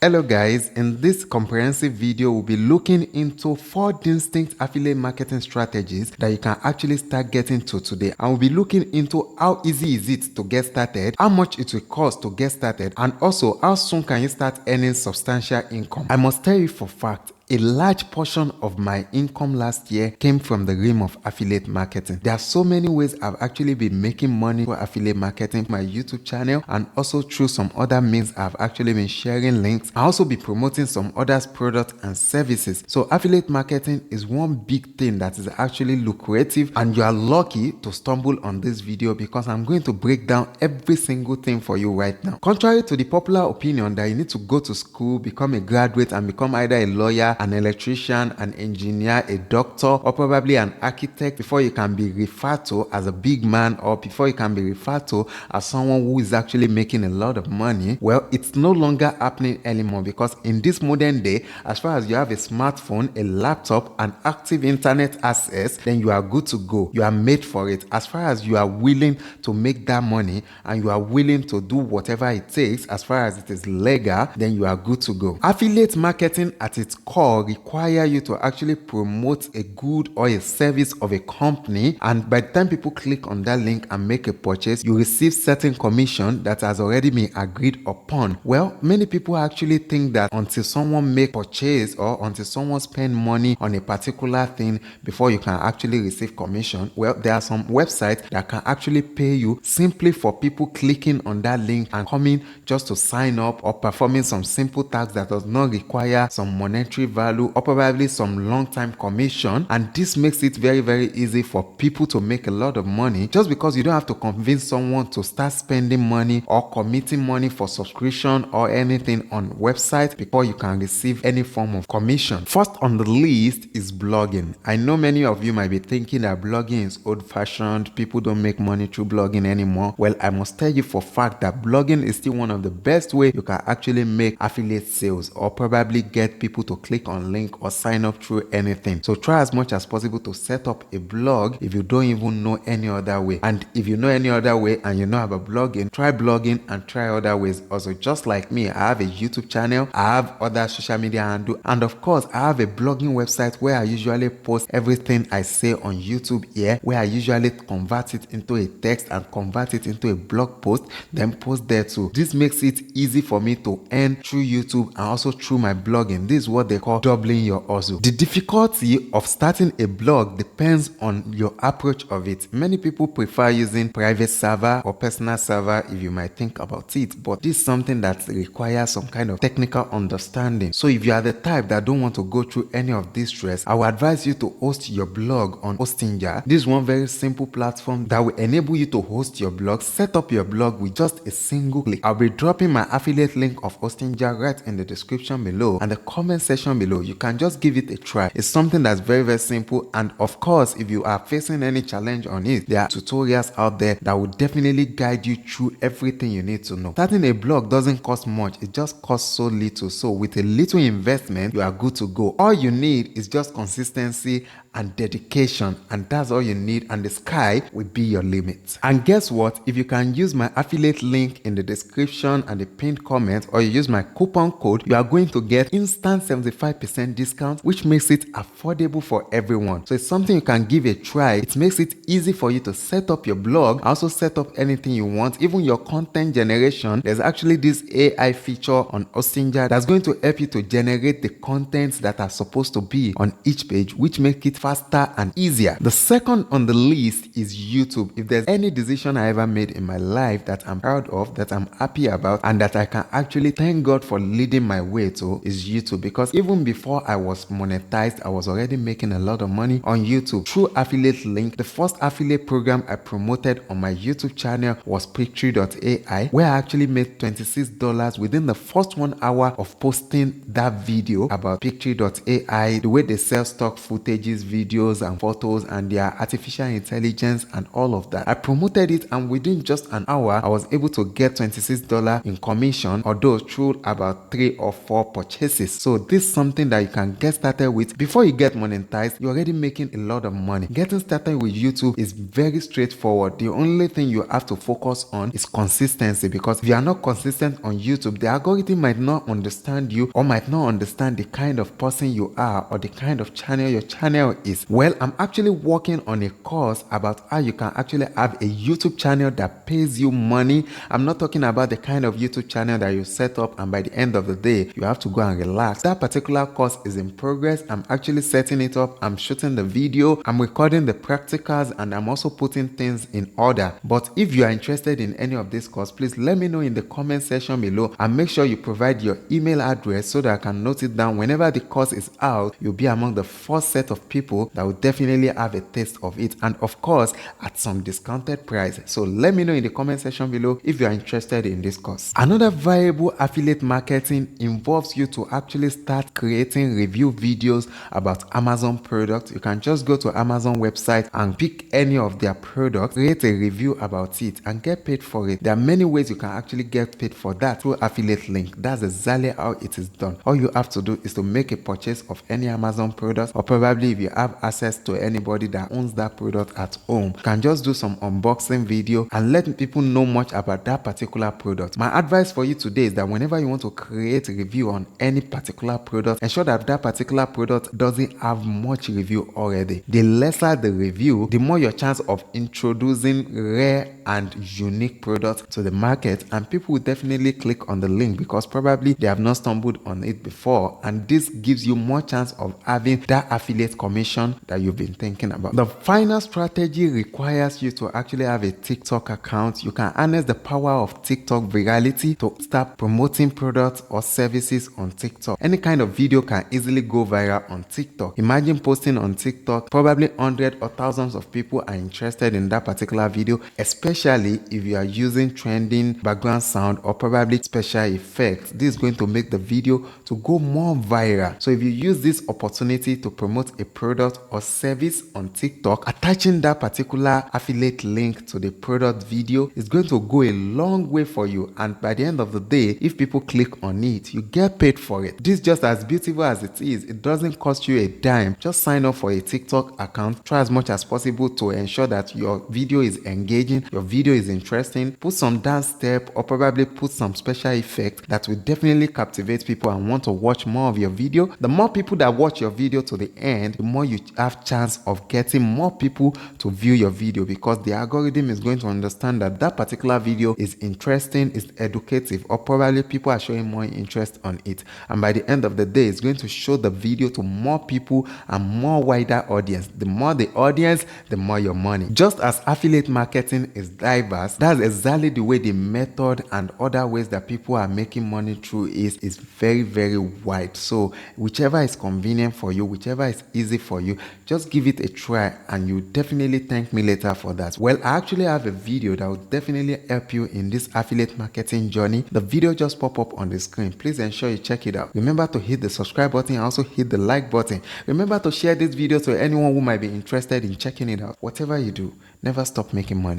Hello guys, in this comprehensive video we'll be looking into 4 distinct affiliate marketing strategies that you can actually start getting to today, and we'll be looking into how easy is it to get started, how much it will cost to get started, and also how soon can you start earning substantial income. I must tell you for fact, a large portion of my income last year came from the realm of affiliate marketing. There are so many ways I've actually been making money for affiliate marketing, my YouTube channel, and also through some other means I've actually been sharing links. I also be promoting some others' products and services. So affiliate marketing is one big thing that is actually lucrative, and you are lucky to stumble on this video because I'm going to break down every single thing for you right now. Contrary to the popular opinion that you need to go to school, become a graduate, and become either a lawyer, an electrician, an engineer, a doctor, or probably an architect before you can be referred to as a big man, or before you can be referred to as someone who is actually making a lot of money, well, it's no longer happening anymore, because in this modern day, as far as you have a smartphone, a laptop, and active internet access, then you are good to go. You are made for it. As far as you are willing to make that money and you are willing to do whatever it takes, as far as it is legal, then you are good to go. Affiliate marketing at its core require you to actually promote a good or a service of a company, and by the time people click on that link and make a purchase, you receive certain commission that has already been agreed upon. Well, many people actually think that until someone make purchase or until someone spend money on a particular thing before you can actually receive commission. Well, there are some websites that can actually pay you simply for people clicking on that link and coming just to sign up, or performing some simple tasks that does not require some monetary value or probably some long-time commission. And this makes it very easy for people to make a lot of money, just because you don't have to convince someone to start spending money or committing money for subscription or anything on website before you can receive any form of commission. First on the list is blogging. I know many of you might be thinking that blogging is old-fashioned, people don't make money through blogging anymore. Well, I must tell you for fact that blogging is still one of the best ways you can actually make affiliate sales, or probably get people to click on link or sign up through anything. So try as much as possible to set up a blog if you don't even know any other way. And if you know any other way and you know about blogging, try blogging and try other ways. Also, just like me, I have a YouTube channel, I have other social media handle, and of course I have a blogging website where I usually post everything I say on YouTube here, where I usually convert it into a text and convert it into a blog post, then post there too. This makes it easy for me to earn through YouTube and also through my blogging. This is what they call doubling your hustle. The difficulty of starting a blog depends on your approach of it. Many people prefer using private server or personal server if you might think about it, but this is something that requires some kind of technical understanding. So if you are the type that don't want to go through any of this stress, I would advise you to host your blog on Hostinger. This is one very simple platform that will enable you to host your blog, set up your blog with just a single click. I'll be dropping my affiliate link of Hostinger right in the description below and the comment section below. You can just give it a try. It's something that's very simple, and of course, if you are facing any challenge on it, there are tutorials out there that will definitely guide you through everything you need to know. Starting a blog doesn't cost much, it just costs so little. So with a little investment, you are good to go. All you need is just consistency and dedication, and that's all you need, and the sky will be your limit. And guess what? If you can use my affiliate link in the description and the pinned comment, or you use my coupon code, you are going to get instant 75% discount, which makes it affordable for everyone. So it's something you can give a try. It makes it easy for you to set up your blog, also set up anything you want, even your content generation. There's actually this AI feature on Hostinger that's going to help you to generate the contents that are supposed to be on each page, which make it faster and easier. The second on the list is YouTube. If there's any decision I ever made in my life that I'm proud of, that I'm happy about, and that I can actually thank God for leading my way to, is YouTube. Because even before I was monetized, I was already making a lot of money on YouTube through affiliate link. The first affiliate program I promoted on my YouTube channel was Picture.ai, where I actually made $26 within the first 1 hour of posting that video about Picture.ai, the way they sell stock footages, videos and photos and their artificial intelligence and all of that. I promoted it, and within just an hour I was able to get $26 in commission, although through about 3 or 4 purchases. So this is something that you can get started with before you get monetized. You're already making a lot of money. Getting started with YouTube is very straightforward. The only thing you have to focus on is consistency, because if you are not consistent on YouTube, the algorithm might not understand you or might not understand the kind of person you are or the kind of channel your channel is. Well, I'm actually working on a course about how you can actually have a YouTube channel that pays you money. I'm not talking about the kind of YouTube channel that you set up and by the end of the day you have to go and relax. That particular course is in progress. I'm actually setting it up. I'm shooting the video, I'm recording the practicals, and I'm also putting things in order. But if you are interested in any of this course, please let me know in the comment section below, and make sure you provide your email address so that I can note it down. Whenever the course is out, you'll be among the first set of people that will definitely have a taste of it, and of course at some discounted price. So let me know in the comment section below if you are interested in this course. Another viable affiliate marketing involves you to actually start creating review videos about Amazon products. You can just go to Amazon website and pick any of their products, create a review about it, and get paid for it. There are many ways you can actually get paid for that through affiliate link. That's exactly how it is done. All you have to do is to make a purchase of any Amazon product, or probably if you have access to anybody that owns that product at home, you can just do some unboxing video and let people know much about that particular product. My advice for you today is that whenever you want to create a review on any particular product, ensure that that particular product doesn't have much review already. The lesser the review, the more your chance of introducing rare and unique products to the market, and people will definitely click on the link because probably they have not stumbled on it before, and this gives you more chance of having that affiliate commission that you've been thinking about. The final strategy requires you to actually have a TikTok account. You can harness the power of TikTok virality to start promoting products or services on TikTok. Any kind of video can easily go viral on TikTok. Imagine posting on TikTok, probably hundreds or thousands of people are interested in that particular video, especially if you are using trending background sound or probably special effects. This is going to make the video to go more viral. So if you use this opportunity to promote a product or service on TikTok, attaching that particular affiliate link to the product video is going to go a long way for you, and by the end of the day, if people click on it, you get paid for it. This is just as beautiful as it is. It doesn't cost you a dime. Just sign up for a TikTok account. Try as much as possible to ensure that your video is engaging, your video is interesting. Put some dance step or probably put some special effect that will definitely captivate people and want to watch more of your video. The more people that watch your video to the end, the more you have chance of getting more people to view your video, because the algorithm is going to understand that that particular video is interesting, is educative, or probably people are showing more interest on it, and by the end of the day it's going to show the video to more people and more wider audience. The more the audience, the more your money. Just as affiliate marketing is diverse, that's exactly the way the method and other ways that people are making money through is very, very wide. So whichever is convenient for you, whichever is easy for you, just give it a try and you definitely thank me later for that. Well, I actually have a video that will definitely help you in this affiliate marketing journey. The video just pop up on the screen. Please ensure you check it out. Remember to hit the subscribe button and also hit the like button. Remember to share this video to anyone who might be interested in checking it out. Whatever you do, never stop making money.